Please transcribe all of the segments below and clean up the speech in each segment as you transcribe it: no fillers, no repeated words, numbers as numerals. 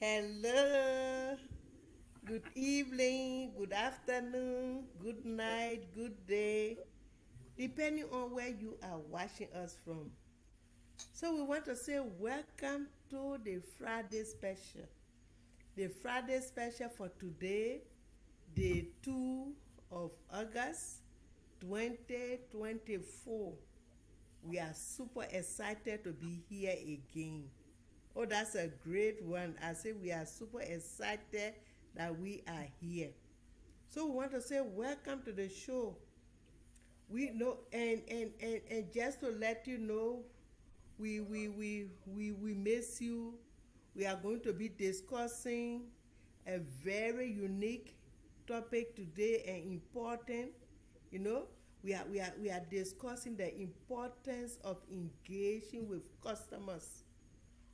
Hello, good evening, good afternoon, good night, good day, depending on where you are watching us from. So, we want to say welcome to the Friday special. The Friday special for today, the 2 of August 2024. We are super excited to be here again. Oh, that's a great one. I say we are super excited that we are here. So we want to say welcome to the show. We know and just to let you know, we miss you. We are going to be discussing a very unique topic today and important. You know, we are discussing the importance of engaging with customers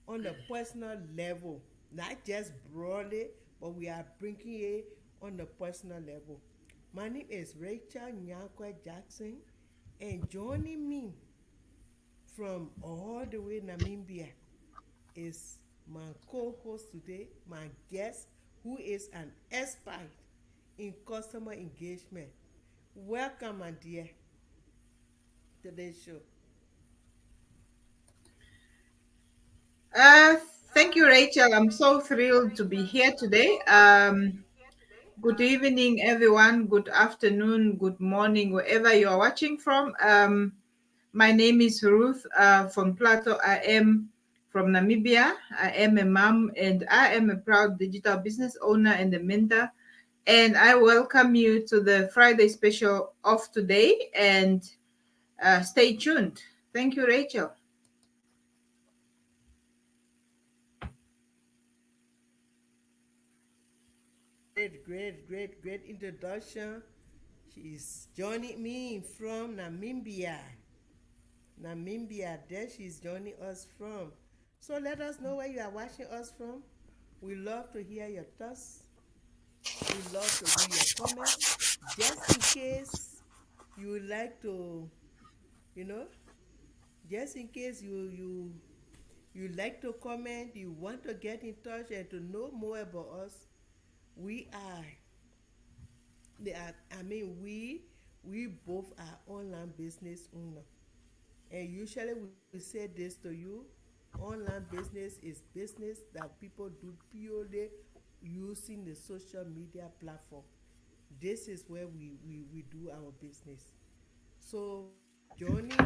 on a personal level, not just broadly, but we are bringing it on a personal level. My name is Rachel Nyankwe Jackson, and joining me from all the way Namibia is my co-host today, my guest, who is an expert in customer engagement. Welcome, my dear, to the show. Uh, Thank you, Rachel. I'm so thrilled to be here today. Good evening, everyone. Good afternoon, good morning, wherever you are watching from. My name is Ruth from Plateau. I am from Namibia. I am a mom and I am a proud digital business owner and a mentor. And I welcome you to the Friday special of today. And stay tuned. Thank you, Rachel. Great introduction. She is joining me from Namibia. Namibia, there she's joining us from. So let us know where you are watching us from. We love to hear your thoughts. We love to read your comments. Just in case you would like to, you know, just in case you like to comment, you want to get in touch and to know more about us, we are they are I mean we both are online business owner. And usually we say this to you: online business is business that people do purely using the social media platform. This is where we do our business. So joining,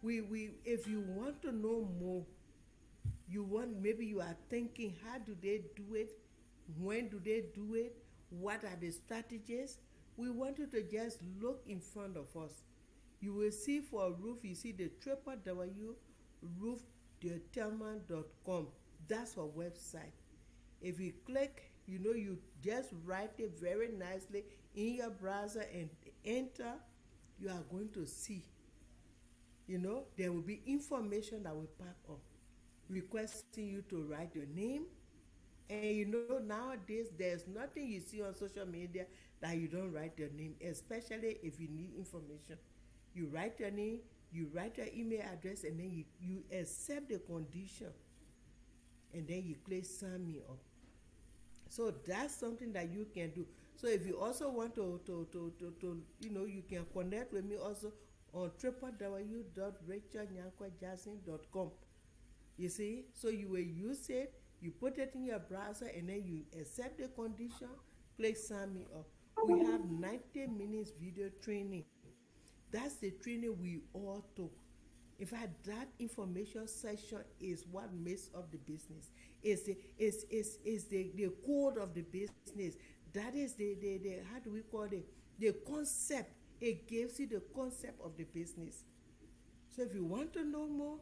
we if you want to know more, maybe you are thinking, how do they do it, when do they do it, what are the strategies. We want you to just look in front of us. You will see for Roof, you see the www.roofdeterman.com. That's our website. If you click, you just write it very nicely in your browser and enter. You are going to see, there will be information that will pop up requesting you to write your name. And nowadays there's nothing you see on social media that you don't write your name, especially if you need information. You write your name, you write your email address, and then you accept the condition, and then you click sign me up. So that's something that you can do. So if you also want you can connect with me also on www.rachelnyankwejackson.com. You see, so you will use it, you put it in your browser, and then you accept the condition, click sign me up. We have 90 minutes video training. That's the training we all took. In fact, that information session is what makes up the business. Is the code of the business. That is the how do we call it? The concept. It gives you the concept of the business. So if you want to know more,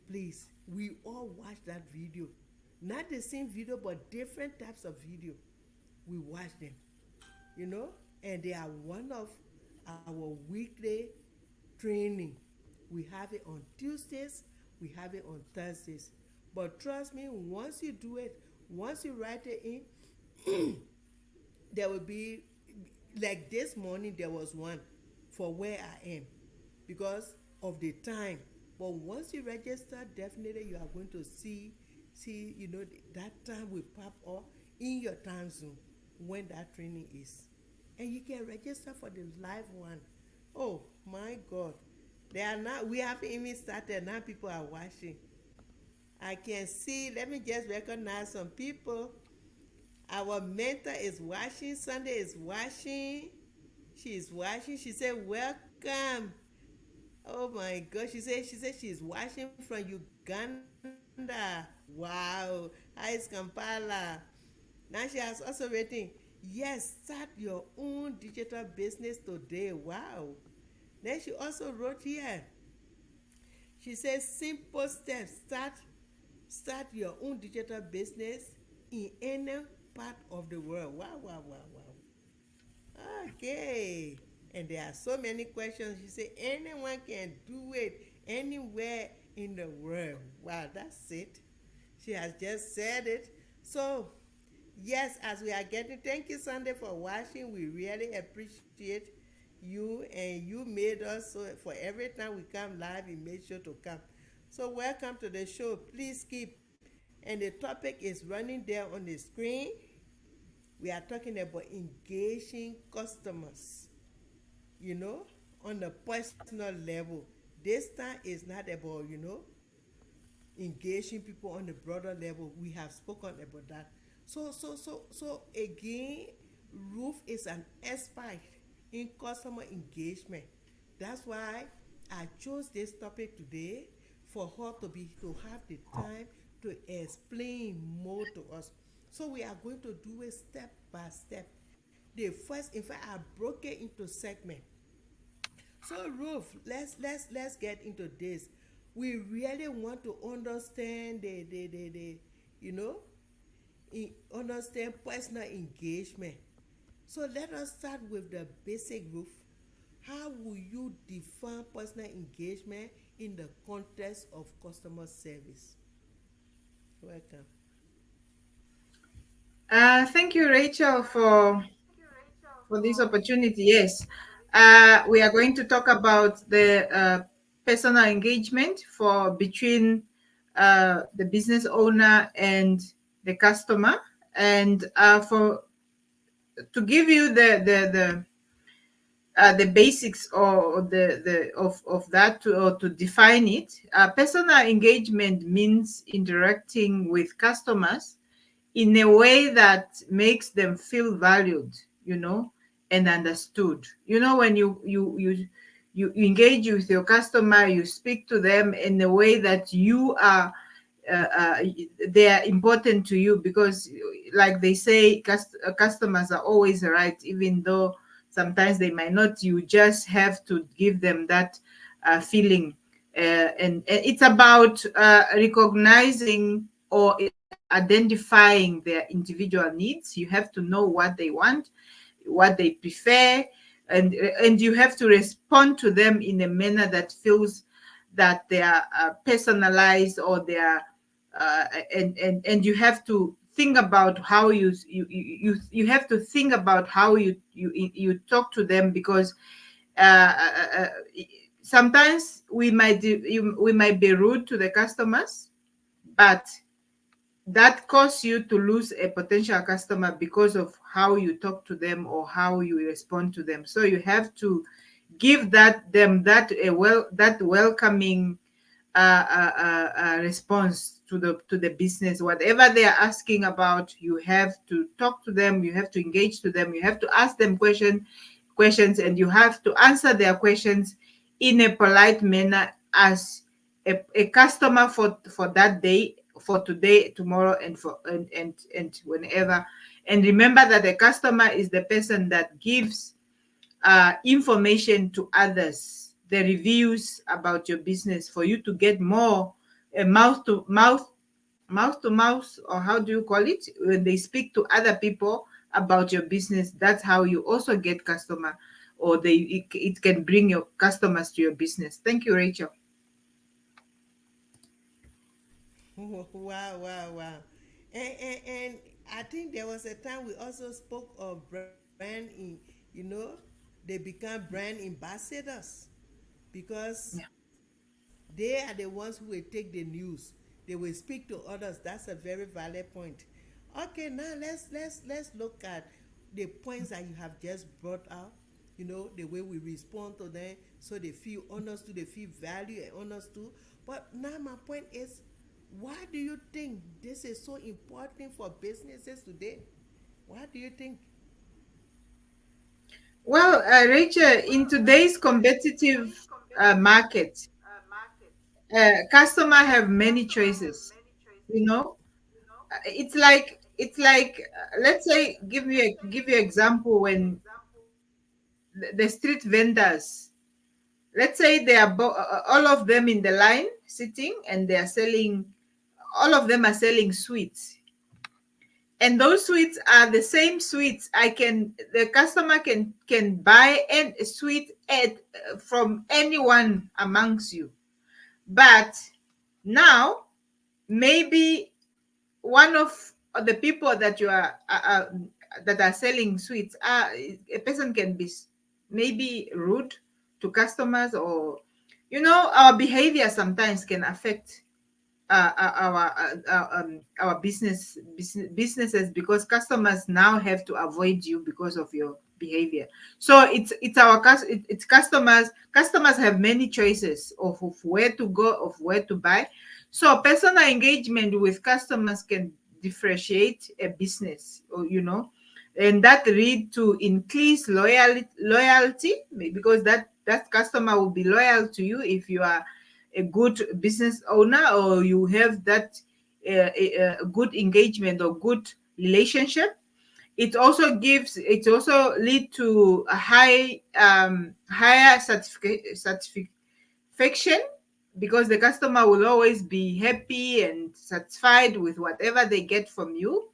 please, we all watch that video. Not the same video, but different types of video. We watch them, and they are one of our weekly training. We have it on Tuesdays, we have it on Thursdays. But trust me, once you do it, once you write it in, there will be, like this morning, there was one for where I am because of the time. But once you register, definitely you are going to see see, that time will pop up in your time zone when that training is. And you can register for the live one. Oh my God. They are not, we haven't even started. Now people are watching. I can see, let me just recognize some people. Our mentor is watching. Sunday is watching. She is watching. She said, welcome. Oh my God. She said she's watching from Uganda. Wow. Hi, is Kampala. Now she has also written, yes, start your own digital business today. Wow. Then she also wrote here, she says simple steps. Start your own digital business in any part of the world. Wow, wow, wow, wow. Okay. And there are so many questions. She said anyone can do it anywhere in the world. Wow, that's it. She has just said it. So, yes, as we are getting, thank you, Sunday, for watching. We really appreciate you, and you made us so for every time we come live, you made sure to come. So, welcome to the show. Please keep, and the topic is running there on the screen. We are talking about engaging customers, you know, on a personal level. This time is not about, engaging people on the broader level. We have spoken about that. So again, Ruth is an expert in customer engagement. That's why I chose this topic today, for her to have the time to explain more to us. So we are going to do it step by step. The first, in fact, I broke it into segment. So Ruth, let's get into this. We really want to understand the you know understand personal engagement. So let us start with the basic, Ruth. How will you define personal engagement in the context of customer service? Welcome. Thank you, Rachel, for this opportunity. Yes, we are going to talk about the personal engagement for between the business owner and the customer, and for to give you the basics or the of that or to define it. Personal engagement means interacting with customers in a way that makes them feel valued, and understood. When you engage with your customer, you speak to them in a way that you are they are important to you, because like they say, customers are always right, even though sometimes they might not. You just have to give them that feeling, and it's about recognizing or identifying their individual needs. You have to know what they want, what they prefer, and you have to respond to them in a manner that feels that they are personalized, or they are and you have to think about how you have to think about how you talk to them, because uh, uh, uh, sometimes we might be rude to the customers, but that cause you to lose a potential customer because of how you talk to them or how you respond to them. So you have to give that welcoming response to the business. Whatever they are asking about, you have to talk to them, you have to engage to them, you have to ask them questions, and you have to answer their questions in a polite manner, as a customer for that day, for today, tomorrow, and for and whenever. And remember that the customer is the person that gives information to others, the reviews about your business, for you to get more mouth to mouth, or how do you call it, when they speak to other people about your business. That's how you also get customer, or it can bring your customers to your business. Thank you, Rachel. Wow, wow, wow. And I think there was a time we also spoke of brand in, they become brand ambassadors, because Yeah. they are the ones who will take the news. they will speak to others. That's a very valid point. Okay, now let's look at the points that you have just brought out. You know, the way we respond to them, so they feel understood, they feel valued and understood. But now my point is, why do you think this is so important for businesses today? Why do you think? Well, Rachel, in today's competitive market, customer have many choices. You know, let's say give you example when the street vendors, let's say they are all of them in the line sitting and they are selling, all of them are selling sweets, and those sweets are the same sweets I can the customer can buy and a sweet at from anyone amongst you. But now maybe one of the people that you are that are selling sweets, a person can be maybe rude to customers, or our behavior sometimes can affect our businesses, because customers now have to avoid you because of your behavior. So it's customers have many choices of where to go, of where to buy. So personal engagement with customers can differentiate a business, or and that lead to increased loyalty, because that customer will be loyal to you if you are a good business owner, or you have that a good engagement or good relationship. It also lead to a higher satisfaction, because the customer will always be happy and satisfied with whatever they get from you.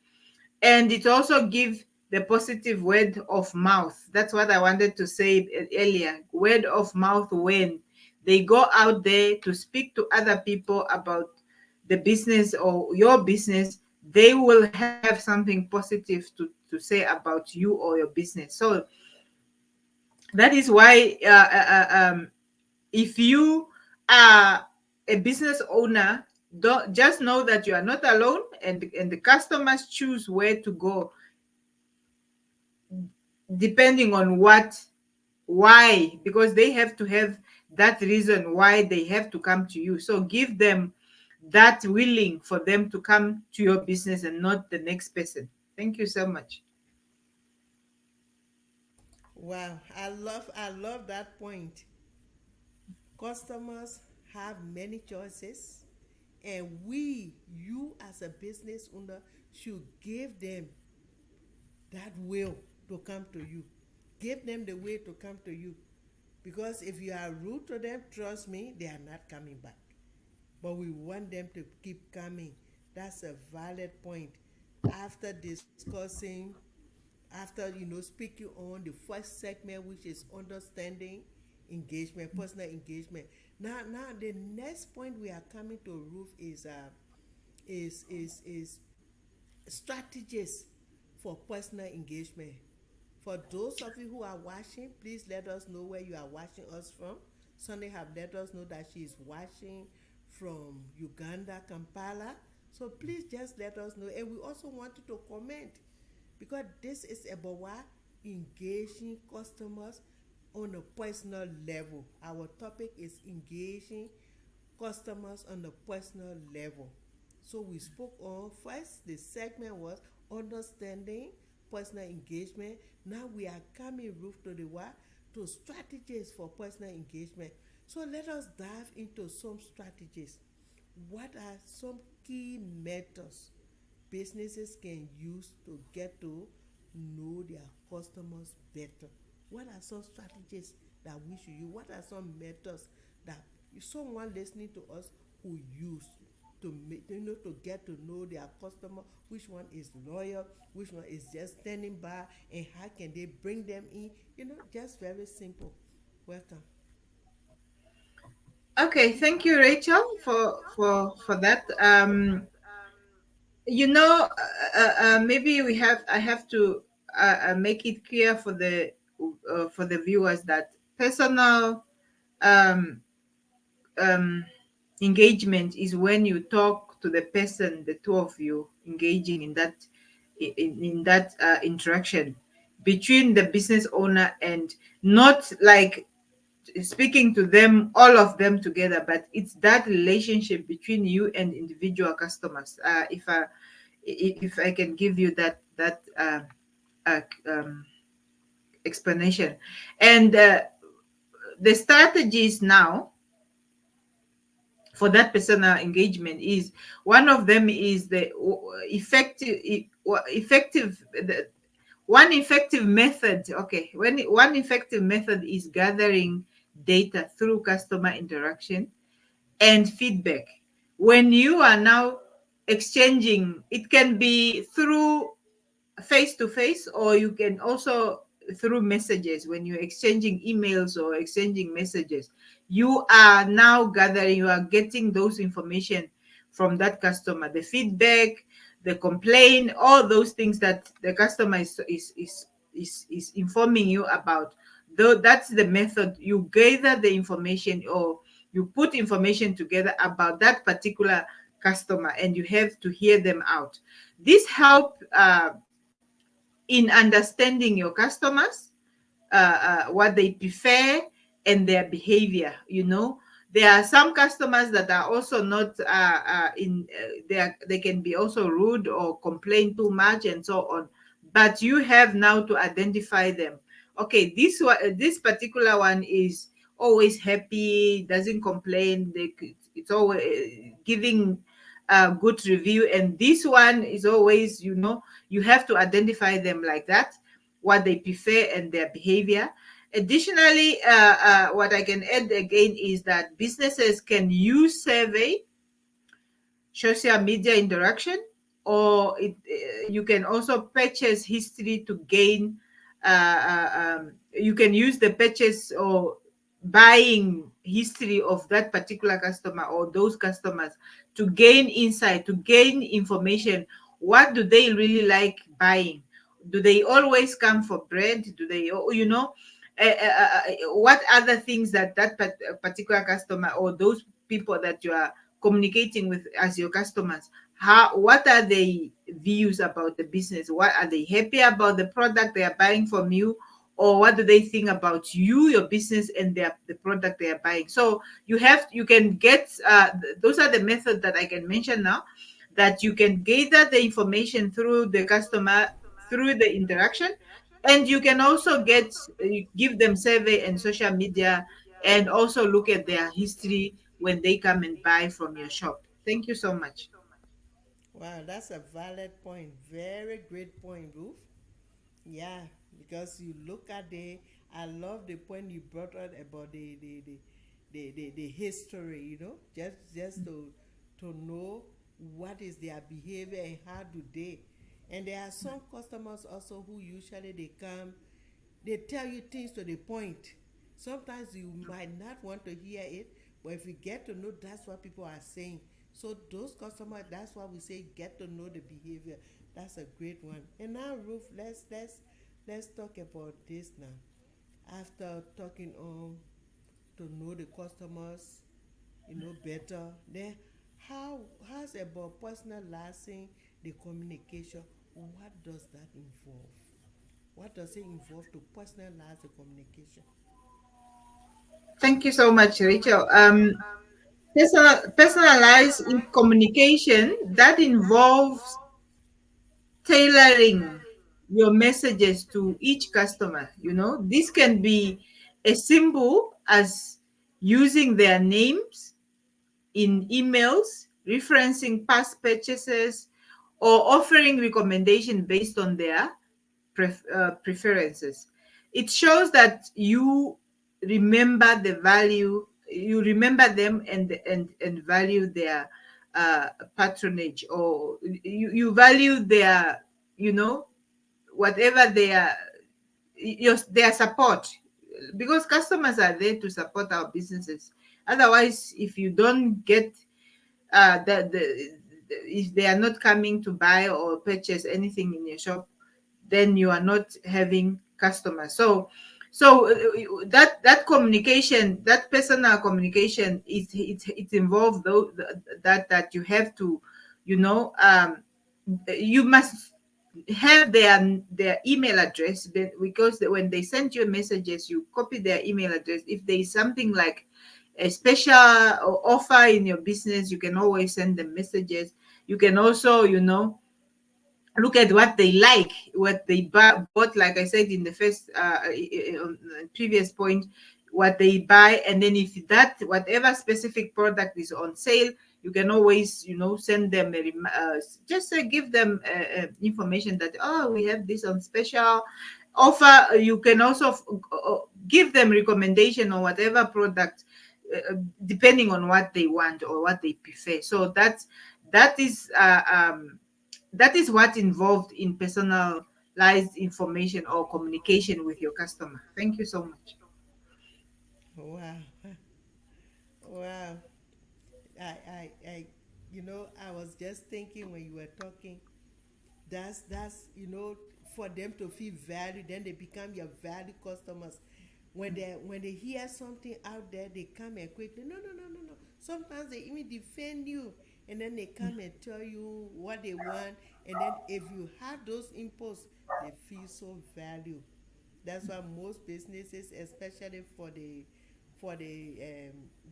And it also gives the positive word of mouth. That's what I wanted to say earlier. Word of mouth, when they go out there to speak to other people about the business or your business, they will have something positive to say about you or your business. So that is why if you are a business owner, don't just know that you are not alone, and the customers choose where to go depending on why, because they have to have that reason why they have to come to you. So give them that willing for them to come to your business and not the next person. Thank you so much. Wow, I love that point. Customers have many choices, and you as a business owner, should give them that will to come to you. Give them the way to come to you. Because if you are rude to them, trust me, they are not coming back. But we want them to keep coming. That's a valid point. After discussing, after speaking on the first segment, which is understanding, engagement, personal engagement. Now the next point we are coming to, Ruth, is strategies for personal engagement. For those of you who are watching, please let us know where you are watching us from. Sunday have let us know that she is watching from Uganda, Kampala. So please just let us know. And we also want you to comment, because this is about what? Engaging customers on a personal level. Our topic is engaging customers on a personal level. So we spoke on first, the segment was understanding, personal engagement. Now we are coming, Ruth, to the what? To strategies for personal engagement. So let us dive into some strategies. What are some key methods businesses can use to get to know their customers better? What are some strategies that we should use? What are some methods that someone listening to us who use to make, to get to know their customer? Which one is loyal? Which one is just standing by? And how can they bring them in? Just very simple. Welcome. Okay, thank you, Rachel, for that. Maybe I have to make it clear for the viewers that personal um, um, engagement is when you talk talk to the person, the two of you engaging in that interaction between the business owner, and not like speaking to them, all of them together, but it's that relationship between you and individual customers. If I can give you that uh, um, explanation. And the strategies now for that personal engagement is, one of them is the effective the, one effective method. Okay, one effective method is gathering data through customer interaction and feedback. When you are now exchanging, it can be through face to face, or you can also through messages. When you're exchanging emails or exchanging messages, you are now gathering, you are getting those information from that customer, the feedback, the complaint, all those things that the customer is informing you about. Though that's the method, you gather the information, or you put information together about that particular customer, and you have to hear them out. This help in understanding your customers, what they prefer and their behavior. There are some customers that are also not in they can be also rude or complain too much and so on, but you have now to identify them. Okay, this particular one is always happy, doesn't complain, it's always giving a good review, and this one is always, you have to identify them like that, what they prefer and their behavior. Additionally, what I can add again is that businesses can use survey, social media interaction, or you can also purchase history to gain. You can use the purchase or buying history of that particular customer or those customers to gain insight, to gain information. What do they really like buying? Do they always come for bread? Do they, what other things that particular customer or those people that you are communicating with as your customers, what are their views about the business? What are they happy about the product they are buying from you, or what do they think about you, your business, and the product they are buying? So you can get those are the methods that I can mention now, that you can gather the information through the customer, through the interaction, and you can also give them survey and social media, and also look at their history when they come and buy from your shop. Thank you so much. Wow, that's a valid point. Very great point, Ruth. Yeah, because you look at I love the point you brought out about the history, just to know what is their behavior and how do they. And there are some customers also who usually they come, they tell you things to the point. Sometimes you might not want to hear it, but if you get to know, that's what people are saying. So those customers, that's why we say get to know the behavior. That's a great one. And now, Ruth, let's talk about this now. After talking on to know the customers, better, then how's about personalizing the communication? What does that involve? What does it involve to personalize the communication? Thank you so much, Rachel. Personalized in communication, that involves tailoring your messages to each customer. This can be as simple as using their names in emails, referencing past purchases, or offering recommendation based on their preferences. It shows that you remember the value, you remember them, and value their patronage, or you value their, whatever their support, because customers are there to support our businesses. Otherwise, if you don't get if they are not coming to buy or purchase anything in your shop, then you are not having customers. So that communication, that personal communication, it involves though that you have to, you know, you must have their email address, because when they send you messages, you copy their email address. If there is something like a special offer in your business, you can always send them messages. You can also, you know, look at what they like, what they bought, like I said in the first previous point, what they buy. And then if that whatever specific product is on sale, you can always, you know, send them just give them information that, oh, we have this on special offer. You can also give them recommendation on whatever product, depending on what they want or what they prefer. So that is that is what involved in personalized information or communication with your customer. Thank you so much. Wow. Wow. I I was just thinking when you were talking, that's for them to feel valued, then they become your valued customers. When they hear something out there, they come and quickly, no, no, no, no, no. Sometimes they even defend you, and then they come and tell you what they want. And then if you have those impulse, they feel so valued. That's why most businesses, especially for the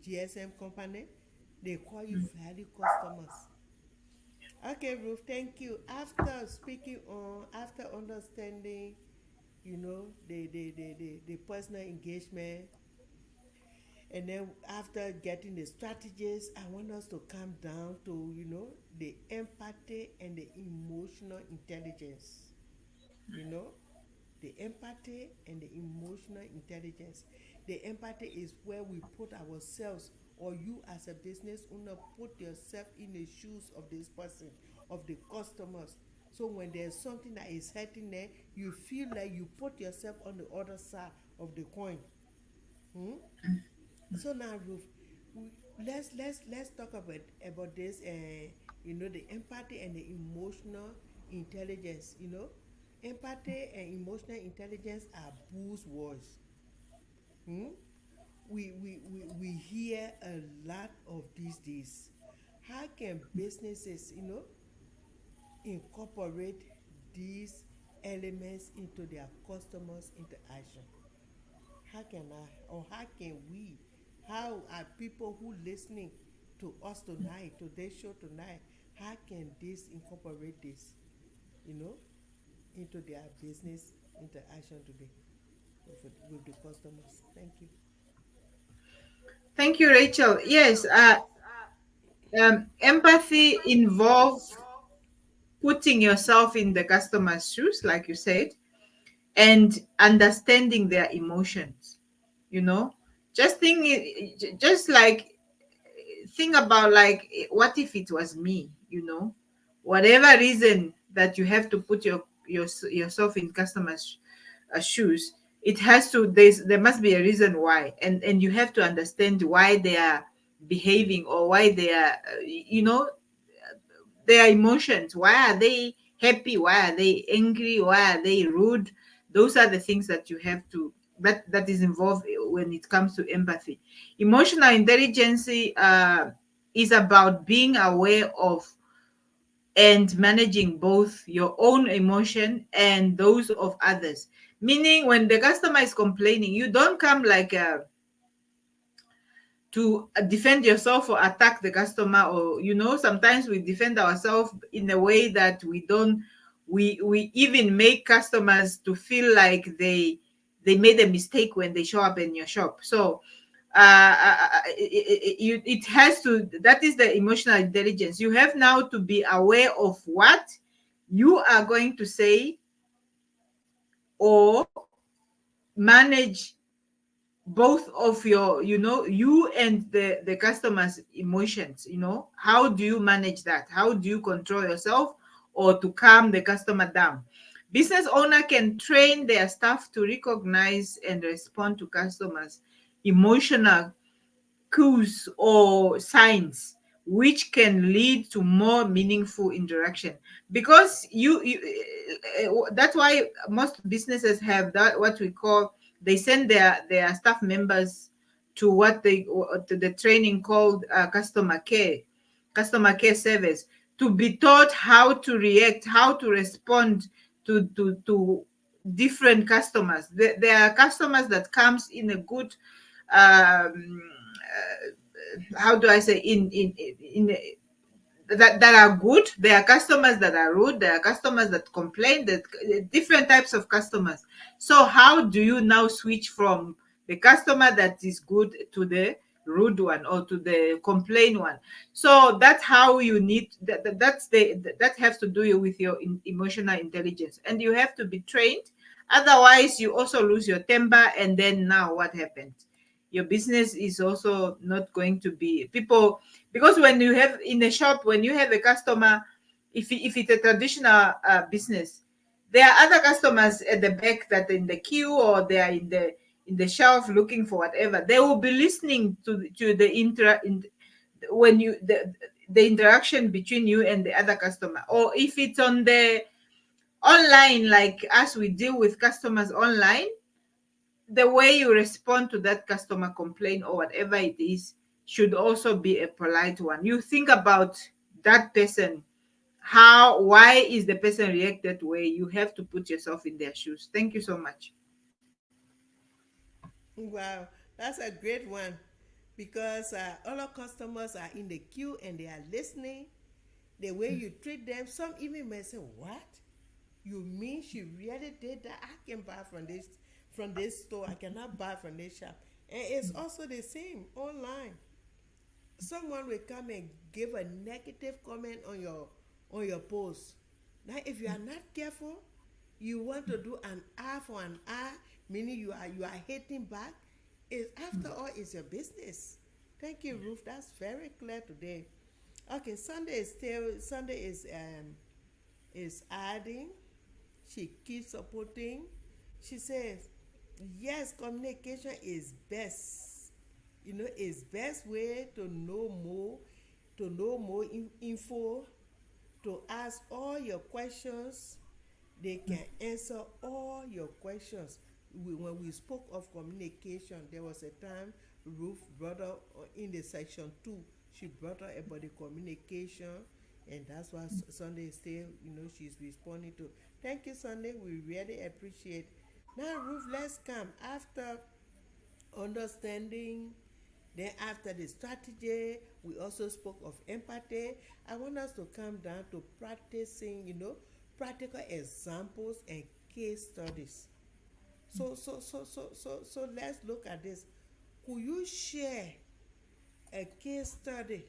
GSM company, they call you value customers. Okay, Ruth, thank you. After speaking on, after understanding, the personal engagement, and then after getting the strategies, I want us to come down to, the empathy and the emotional intelligence. You know, the empathy and the emotional intelligence. The empathy is where we put ourselves, or you as a business owner put yourself in the shoes of this person, of the customers. So when there's something that is hurting them, you feel like you put yourself on the other side of the coin. Hmm? So now, Ruth, let's talk about this. The empathy and the emotional intelligence. Empathy and emotional intelligence are buzzwords. Hmm? We hear a lot of these days. How can businesses, incorporate these elements into their customers' interaction? How can I, or how can we, how are people who listening to us tonight, to this show tonight, how can this incorporate this, you know, into their business interaction today with the customers? Thank you. Thank you, Rachel. Yes, empathy involves putting yourself in the customer's shoes, like you said, and understanding their emotions. You know, just like think about, like, what if it was me? You know, whatever reason that you have to put yourself in customers' shoes, it has to, there must be a reason why, and you have to understand why they are behaving, or why they are their emotions. Why are they happy? Why are they angry? Why are they rude? Those are the things that you have to, that is involved when it comes to empathy. Emotional intelligence is about being aware of and managing both your own emotion and those of others. Meaning, when the customer is complaining, you don't come like to defend yourself or attack the customer, or sometimes we defend ourselves in a way that we don't, we even make customers to feel like they made a mistake when they show up in your shop. So it has to, that is the emotional intelligence. You have now to be aware of what you are going to say, or manage both of your, you and the customer's emotions. How do you manage that? How do you control yourself, or to calm the customer down? Business owner can train their staff to recognize and respond to customers emotional cues or signs, which can lead to more meaningful interaction. Because that's why most businesses have that, what we call they send their staff members to what they to the training called customer care service, to be taught how to react, how to respond to different customers. There are customers that comes in a good how do I say, in that are good. There are customers that are rude. There are customers that complain. That different types of customers. So how do you now switch from the customer that is good to the rude one or to the complain one? So that's how you need that has to do with your emotional intelligence, and you have to be trained. Otherwise, you also lose your temper, and then now what happens? Your business is also not going to be people, because when you have in a shop, when you have a customer, if it's a traditional business, there are other customers at the back that are in the queue, or they are in the shelf looking for whatever. They will be listening to when you the interaction between you and the other customer. Or if it's on the online, like as we deal with customers online, the way you respond to that customer complaint or whatever it is should also be a polite one. You think about that person, how, why is the person react that way? You have to put yourself in their shoes. Thank you so much. Wow, that's a great one because all our customers are in the queue and they are listening. The way you treat them, some even may say, "What? You mean she really did that? I can buy from this store. I cannot buy from this shop." And it's also the same online. Someone will come and give a negative comment on your post. Now, if you are not careful, you want to do an eye for an eye, meaning you are hating back. Is after all, it's your business. Thank you, Ruth. That's very clear today. Okay, Sunday is adding. She keeps supporting. She says, yes, communication is best. It's best way to know more info, to ask all your questions. They can answer all your questions. When we spoke of communication, there was a time Ruth brought up in the section 2, she brought up about the communication, and that's what Sunday is still, she's responding to. Thank you, Sunday. We really appreciate. Now, Ruth, let's come after understanding. Then after the strategy, we also spoke of empathy. I want us to come down to practicing, practical examples and case studies. So let's look at this. Could you share a case study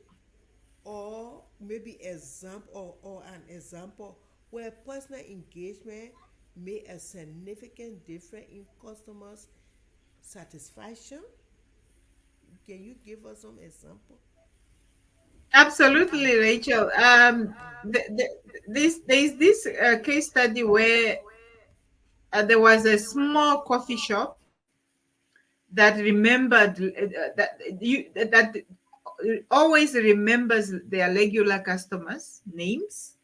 or maybe example or an example where personal engagement made a significant difference in customers' satisfaction? Can you give us some example? Absolutely, Rachel. There's this case study where there was a small coffee shop that remembered that always remembers their regular customers' names.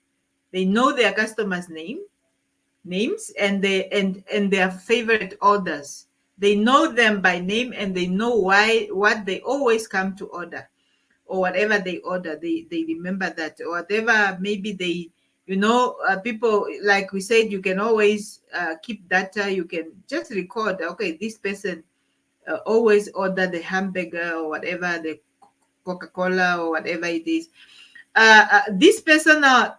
They know their customers' names, and their favorite orders. They know them by name, and they know what they always come to order, or whatever they order. They remember that, or whatever maybe they, people, like we said, you can always keep data. You can just record, okay, this person always order the hamburger or whatever, the Coca-Cola or whatever it is. This personal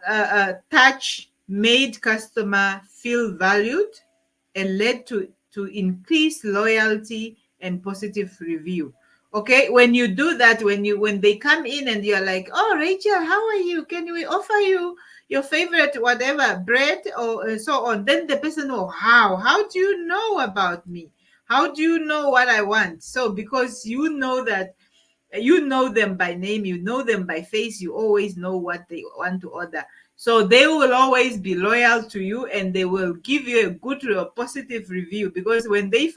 touch made customer feel valued and led to increased loyalty and positive review. Okay, when you do that, when they come in and you're like, oh, Rachel, how are you? Can we offer you your favorite whatever bread or so on? Then the person, oh, how do you know about me? How do you know what I want? So because you know that, you know them by name, you know them by face, you always know what they want to order. So they will always be loyal to you, and they will give you a good or positive review, because when they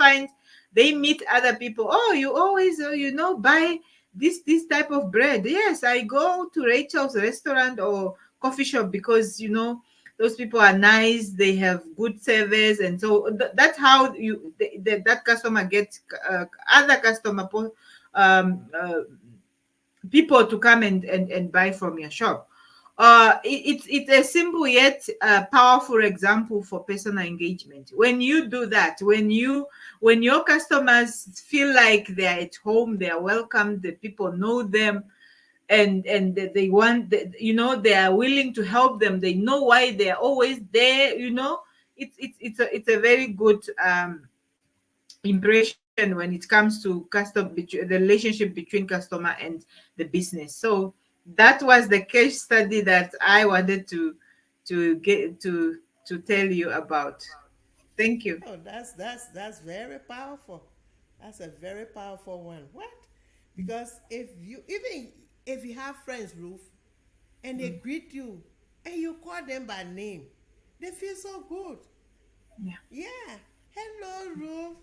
meet other people, oh, you always buy this type of bread. Yes, I go to Rachel's restaurant or coffee shop because those people are nice, they have good service, and so that's how that customer gets other um, uh, people to come and buy from your shop. It's a simple yet powerful example for personal engagement. When you do that, when your customers feel like they're at home, they are welcome, the people know them, and they want they are willing to help them, they know why they're always there. It's a very good impression when it comes to the relationship between customer and the business. So that was the case study that I wanted to tell you about. Thank you. Oh, that's very powerful. That's a very powerful one. What? Because if you have friends, Ruth, and they greet you and you call them by name, they feel so good. Yeah. Yeah. Hello, Ruth.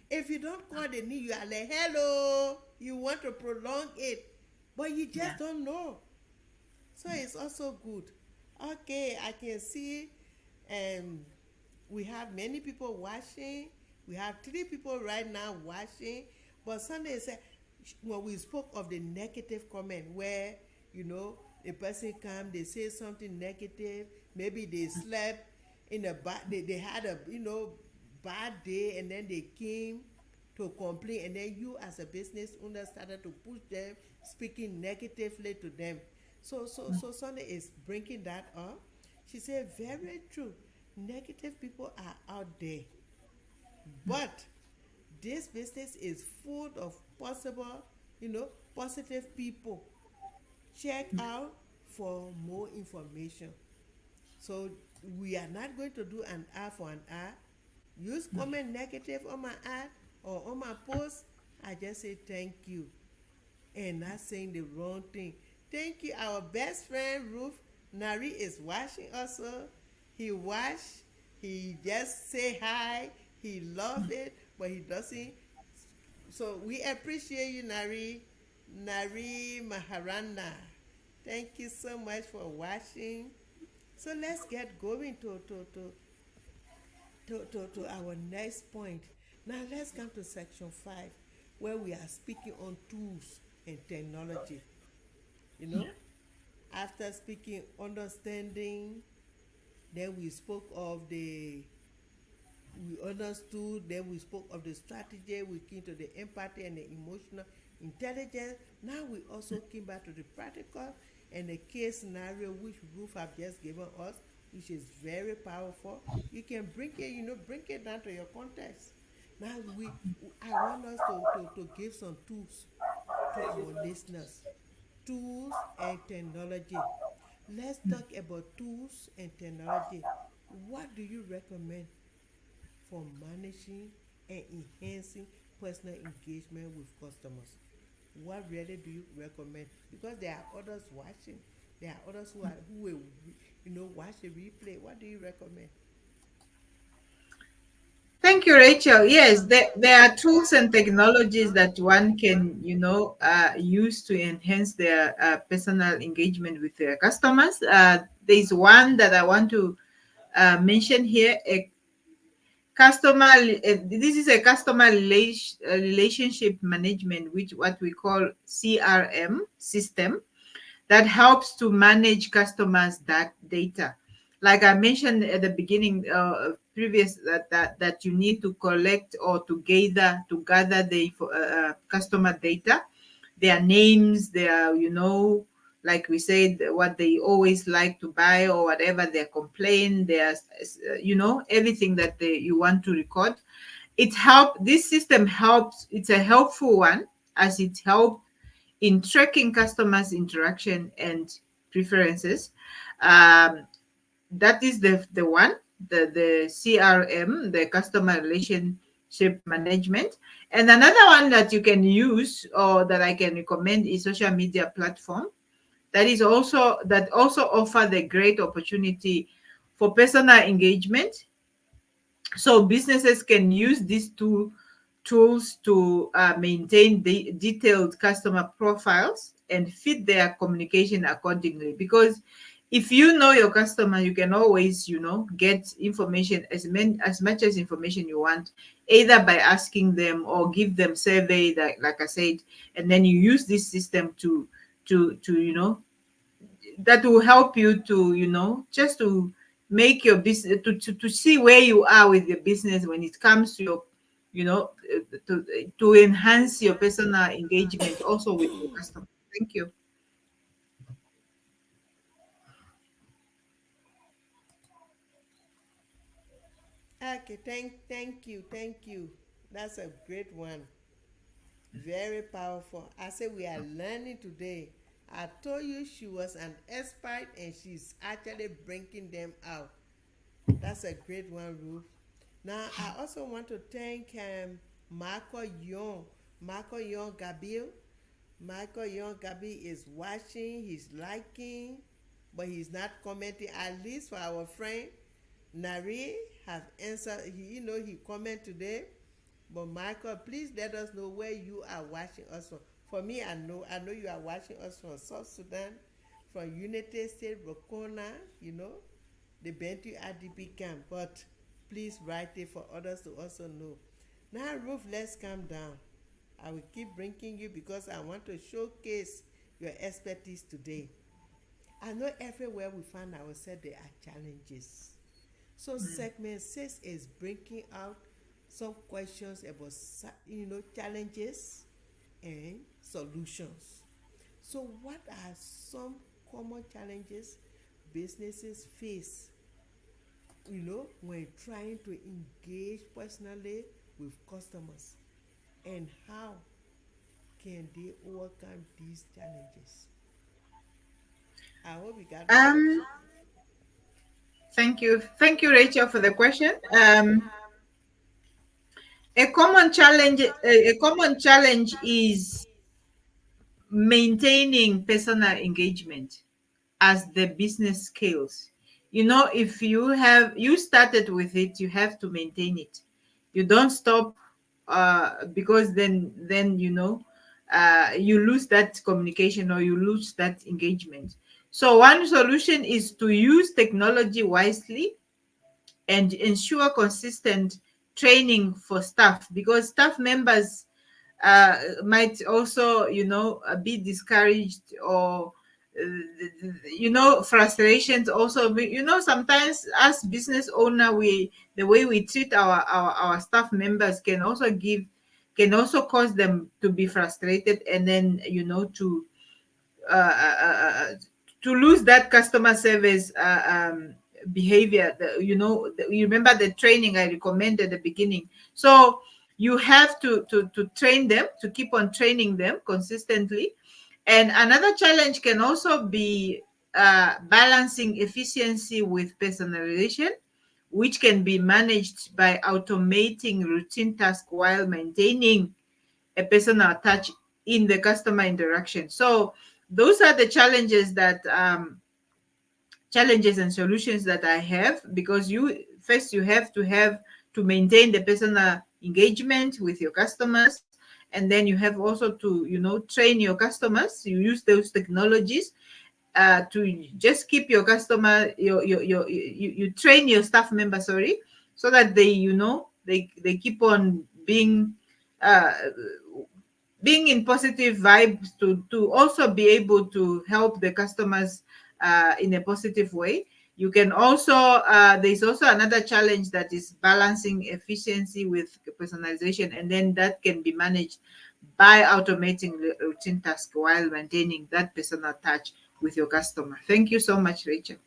If you don't call the name, you are like, hello. You want to prolong it, but you Yeah. just don't know. So it's also good. Okay, I can see um we have many people watching. We have 3 people right now watching. But Sunday said when we spoke of the negative comment where the person come, they say something negative, maybe they slept in a bad they had a bad day and then they came to complain, and then you as a business owner started to push them, speaking negatively to them. So Sunday is bringing that up. She said very true, negative people are out there, but this business is full of possible positive people. Check out for more information. So we are not going to do an ad for an ad. Use comment negative on my ad or on my post. I just say thank you and not saying the wrong thing. Thank you. Our best friend Ruth Nari is watching also. He watch. He just say hi. He love it, but he doesn't. So we appreciate you, Nari. Nari Maharana. Thank you so much for watching. So let's get going to our next point. Now let's come to section 5, where we are speaking on tools and technology. You know, after speaking understanding, then we understood, then we spoke of the strategy, we came to the empathy and the emotional intelligence. Now we also came back to the practical and the case scenario which Ruth have just given us, which is very powerful. You can bring it down to your context. Now I want us to give some tools to our listeners. Tools and technology. Let's talk about tools and technology. What do you recommend for managing and enhancing personal engagement with customers? What really do you recommend? Because there are others watching. There are others who will watch the replay. What do you recommend? Thank you, Rachel. Yes, there are tools and technologies that one can, use to enhance their personal engagement with their customers. There's one that I want to mention here. This is a relationship management, which what we call CRM system, that helps to manage customers that data. Like I mentioned at the beginning, previous that you need to collect or to gather the customer data, their names, their like we said, what they always like to buy or whatever their complaint, their everything that you want to record. This system helps. It's a helpful one, as it helps in tracking customers' interaction and preferences. Um, that is the one, the CRM, the customer relationship management. And another one that you can use or that I can recommend is social media platform. That also offer the great opportunity for personal engagement, so businesses can use these two tools to maintain the detailed customer profiles and fit their communication accordingly. Because if you know your customer, you can always, get information, as much as information you want, either by asking them or give them survey, like I said, and then you use this system to that will help you to, just to make your business, to see where you are with your business when it comes to your, to enhance your personal engagement also with your customer. Thank you. Okay, thank you. That's a great one. Very powerful. I say we are learning today. I told you she was an expert and she's actually bringing them out. That's a great one, Ruth. Now, I also want to thank Marco Young. Marco Young Gabriel. Marco Young Gabi is watching, he's liking, but he's not commenting. At least for our friend Nari have answered. He comment today. But Michael, please let us know where you are watching us from. For me, I know you are watching us from South Sudan, from United States, Rokona, the Bentu IDP camp. But please write it for others to also know. Now, Ruth, let's calm down. I will keep bringing you because I want to showcase your expertise today. I know everywhere we find ourselves, there are challenges. So segment 6 is bringing out some questions about challenges and solutions. So what are some common challenges businesses face when trying to engage personally with customers, and how can they overcome these challenges? I hope you got my um question. thank you, Rachel, for the question. A common challenge is maintaining personal engagement as the business scales. If you started with it, you have to maintain it. You don't stop, because then you lose that communication or you lose that engagement. So one solution is to use technology wisely and ensure consistent training for staff, because staff members might also be discouraged, or frustrations also. Sometimes as business owner, the way we treat our staff members can also cause them to be frustrated, and then uh, uh, uh, uh, to lose that customer service behavior. You remember the training I recommended at the beginning. So you have to train them, to keep on training them consistently. And another challenge can also be balancing efficiency with personalization, which can be managed by automating routine tasks while maintaining a personal touch in the customer interaction. So those are the challenges and solutions that I have, because you have to maintain the personal engagement with your customers, and then you have also to train your customers. You use those technologies to just keep your customer you train your staff member, sorry, so that they keep on uh, being in positive vibes, to also be able to help the customers in a positive way. You can also There's also another challenge, that is balancing efficiency with personalization, and then that can be managed by automating the routine tasks while maintaining that personal touch with your customer. Thank you so much, Rachel.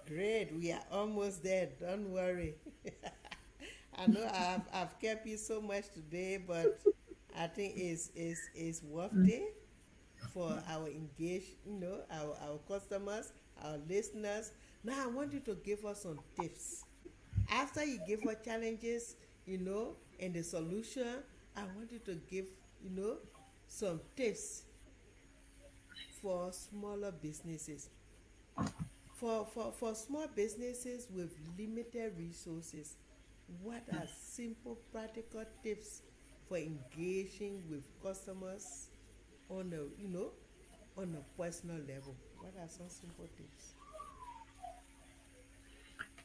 Great, we are almost there. Don't worry. I know I've kept you so much today, but I think it's worth it for our engaged, our customers, our listeners. Now I want you to give us some tips. After you give us challenges, and the solution, I want you to give, some tips for smaller businesses. For small businesses with limited resources, what are simple practical tips for engaging with customers on a on a personal level? What are some simple tips?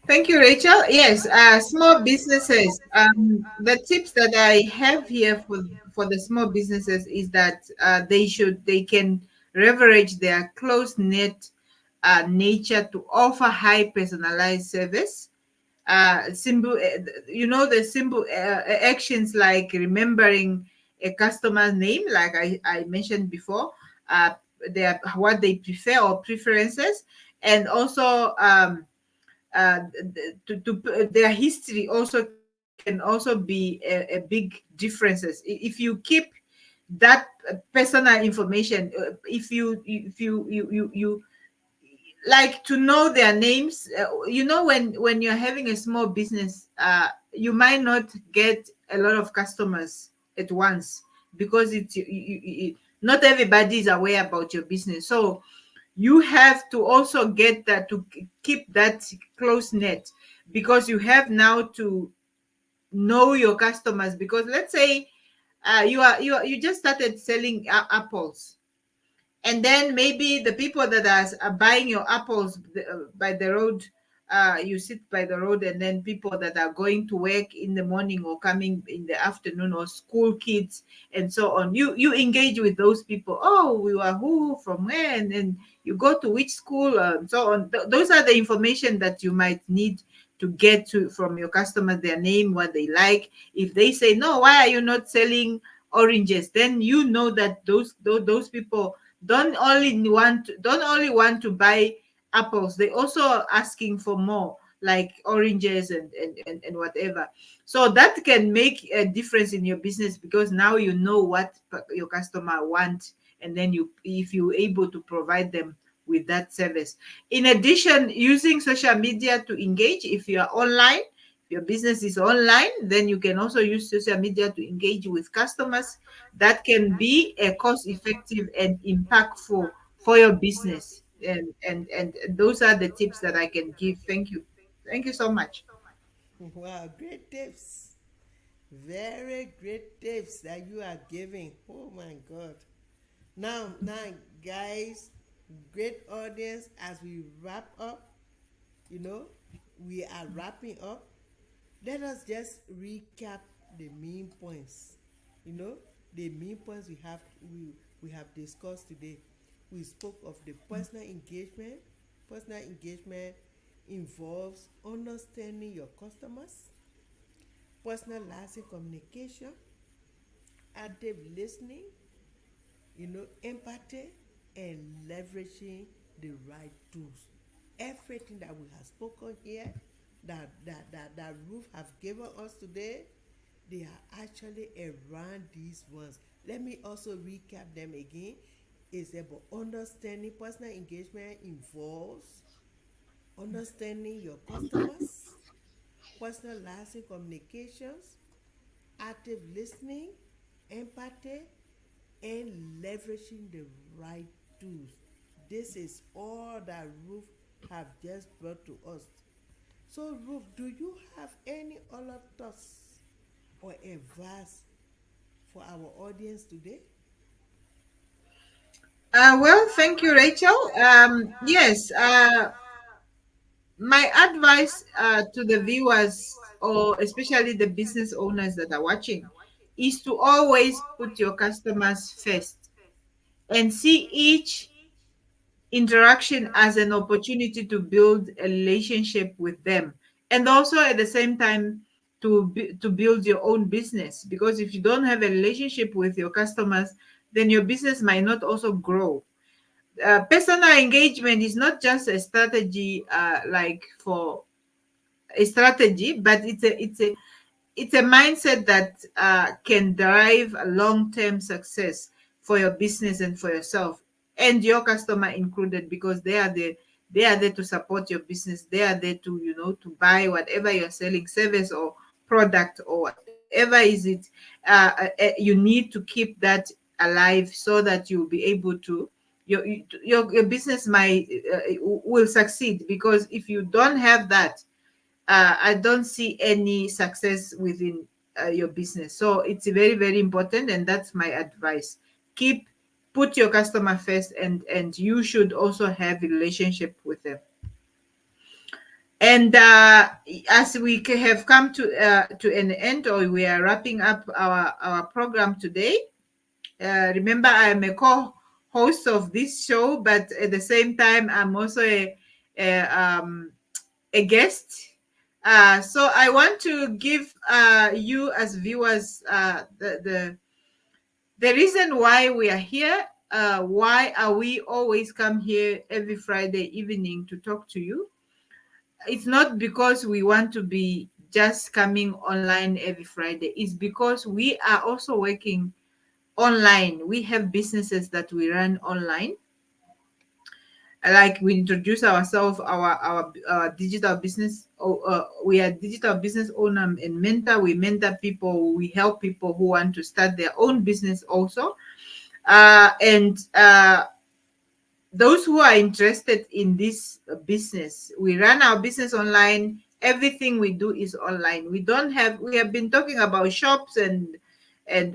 Thank you, Rachel. Yes, small businesses. The tips that I have here for the small businesses is that they can leverage their close knit nature to offer high personalized service. Simple, the simple actions like remembering a customer's name, like I mentioned before, uh, what they prefer or preferences, and also their history also can also be a big differences. If you keep that personal information, if you like to know their names, when you're having a small business, you might not get a lot of customers at once, because not everybody is aware about your business. So you have to also get that, to keep that close net, because you have now to know your customers. Because let's say you just started selling apples, and then maybe the people that are buying your apples by the road, you sit by the road, and then people that are going to work in the morning or coming in the afternoon, or school kids and so on, you engage with those people. Oh, you are who, from where, and then you go to which school, and so on. Those are the information that you might need to get to from your customers: their name, what they like. If they say, no, why are you not selling oranges, then you know that those people don't only want to buy apples, they also are asking for more, like oranges and whatever. So that can make a difference in your business, because now you know what your customer want, and then if you're able to provide them with that service. In addition, using social media to engage. If you are online, if your business is online, then you can also use social media to engage with customers. That can be a cost effective and impactful for your business. And those are the tips that I can give. Thank you so much. Wow, great tips. Very great tips that you are giving. Oh my God. Now, guys, great audience, as we wrap up, you know, we are wrapping up. Let us just recap the main points. You know, the main points we have discussed today. We spoke of the personal engagement. Personal engagement involves understanding your customers, personalizing communication, active listening, empathy, and leveraging the right tools. Everything that we have spoken here, that Ruth have given us today, they are actually around these ones. Let me also recap them again. It's about understanding. Personal engagement involves understanding your customers, personalizing communications, active listening, empathy, and leveraging the right tools. This is all that Ruth have just brought to us. So, Ruth, do you have any other thoughts or advice for our audience today? Well, thank you, Rachel. Yes, my advice to the viewers, or especially the business owners that are watching, is to always put your customers first, and see each interaction as an opportunity to build a relationship with them, and also at the same time to build your own business. Because if you don't have a relationship with your customers, then your business might not also grow. Personal engagement is not just a strategy, like for a strategy, but it's a mindset that can drive a long-term success for your business and for yourself, and your customer included, because they are there to support your business. They are there to to buy whatever you're selling, service or product or whatever is it. You need to keep that alive, so that you'll be able to your business might will succeed. Because if you don't have that, I don't see any success within your business. So it's very, very important, and that's my advice. Keep put your customer first, and you should also have a relationship with them. And as we have come to an end, or we are wrapping up our program today, remember, I am a co-host of this show, but at the same time, I'm also a guest. So I want to give you as viewers the reason why we are here. Why are we always come here every Friday evening to talk to you? It's not because we want to be just coming online every Friday. It's because we are also working online. We have businesses that we run online. Like we introduce ourselves, our digital business. We are digital business owner and mentor. We mentor people. We help people who want to start their own business also. And those who are interested in this business, we run our business online. Everything we do is online. We have been talking about shops and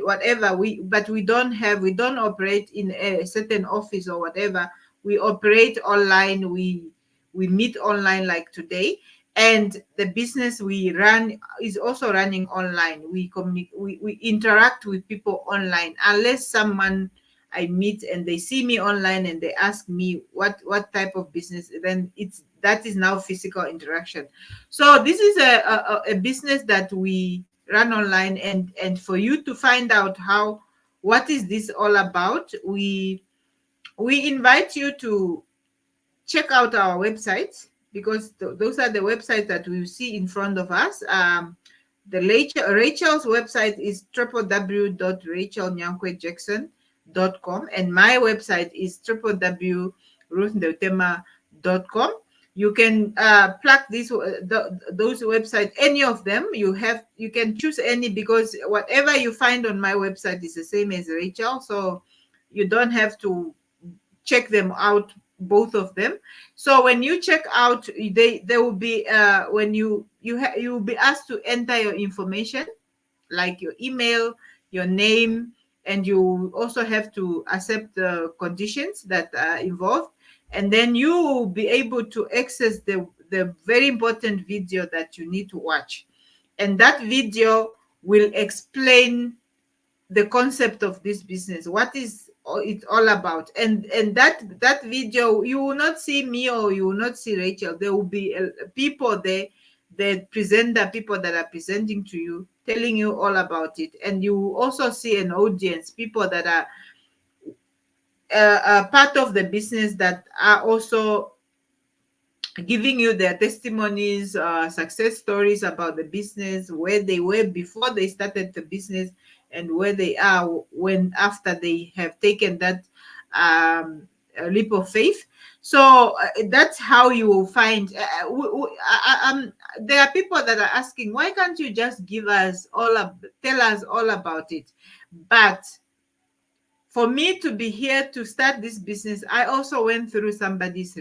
whatever, but we don't operate in a certain office or whatever. We operate online. We meet online like today, and the business we run is also running online. We interact with people online, unless someone I meet and they see me online and they ask me what type of business, then it's that is now physical interaction. So this is a business that we run online, and for you to find out how what is this all about, we invite you to check out our website, because those are the websites that we see in front of us. The Rachel's website is www.rachelnyankwejackson.com, and my website is www.ruthndeutema.com. You can plug those websites, any of them. You can choose any, because whatever you find on my website is the same as Rachel, so you don't have to check them out, both of them. So when you check out, they will be when you will be asked to enter your information, like your email, your name, and you also have to accept the conditions that are involved, and then you will be able to access the very important video that you need to watch, and that video will explain the concept of this business, what is it all about. And that video, you will not see me or you will not see Rachel. There will be people there, the presenter, people that are presenting to you, telling you all about it. And you will also see an audience, people that are part of the business, that are also giving you their testimonies, success stories about the business, where they were before they started the business, and where they are when after they have taken that leap of faith. So that's how you will find. There are people that are asking, why can't you just tell us all about it? But for me to be here to start this business, I also went through somebody's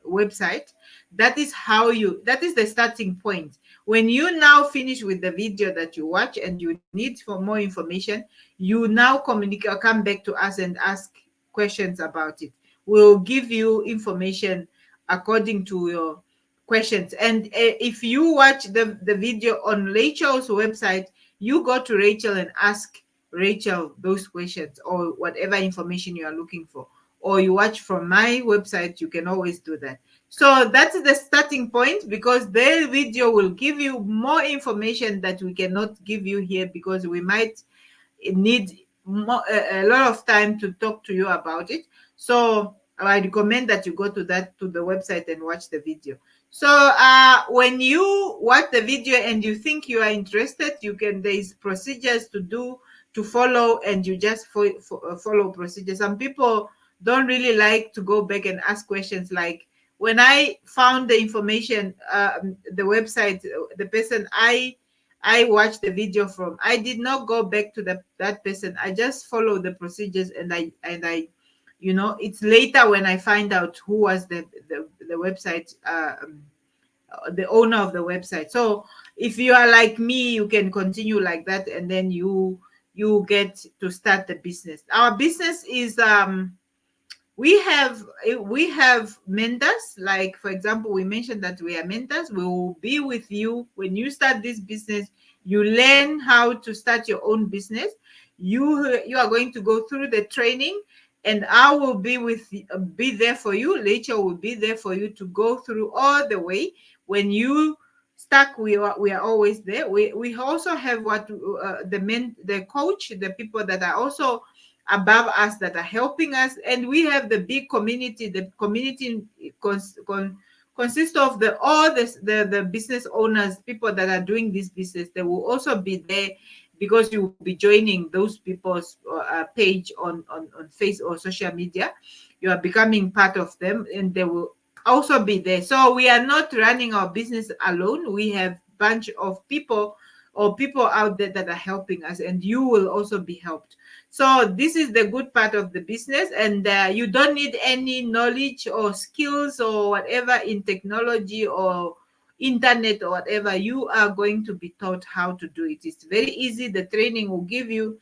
website. That is the starting point. When you now finish with the video that you watch and you need for more information, you now communicate, come back to us and ask questions about it. We'll give you information according to your questions. And if you watch the video on Rachel's website, you go to Rachel and ask Rachel those questions or whatever information you are looking for. Or you watch from my website, you can always do that. So that's the starting point, because their video will give you more information that we cannot give you here, because we might need a lot of time to talk to you about it. So I recommend that you go to the website and watch the video. So when you watch the video and you think you are interested, there's procedures to follow, and you just follow procedures. Some people don't really like to go back and ask questions. Like when I found the information, the website, the person I watched the video from, I did not go back to that person. I just follow the procedures, and I it's later when I find out who was the website, the owner of the website. So if you are like me, you can continue like that, and then you you get to start the business. Our business is we have mentors. Like, for example, we mentioned that we are mentors. We will be with you when you start this business. You learn how to start your own business. You are going to go through the training, and I will be there for you. Rachel will be there for you to go through all the way. When you stuck, we are always there. We also have the coach, the people that are also above us that are helping us, and we have the big community. The community consists of the business owners, people that are doing this business. They will also be there because you will be joining those people's page on face or social media. You are becoming part of them, and they will also be there. So we are not running our business alone. We have bunch of people or people out there that are helping us, and you will also be helped. So this is the good part of the business, and you don't need any knowledge or skills or whatever in technology or internet or whatever. You are going to be taught how to do it. It's very easy. The training will give you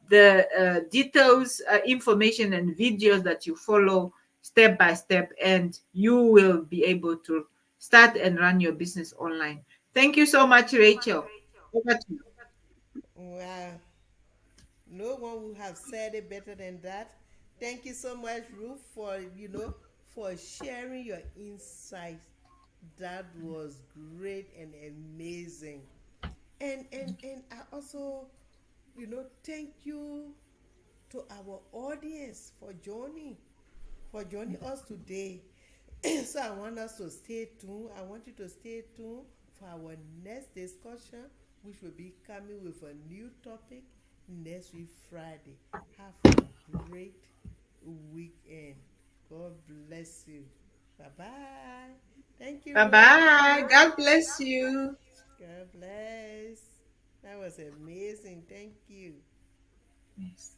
the details, information, and videos that you follow step by step, and you will be able to start and run your business online. Thank you so much, Rachel. Over to you. Wow. No one would have said it better than that. Thank you so much, Ruth, for for sharing your insights. That was great and amazing. And I also, thank you to our audience for joining us today. So I want us to stay tuned. I want you to stay tuned for our next discussion, which will be coming with a new topic next week, Friday. Have a great weekend. God bless you. Bye bye. Thank you, Bye Ruth. bye. God bless you. God bless. That was amazing. Thank you. Yes.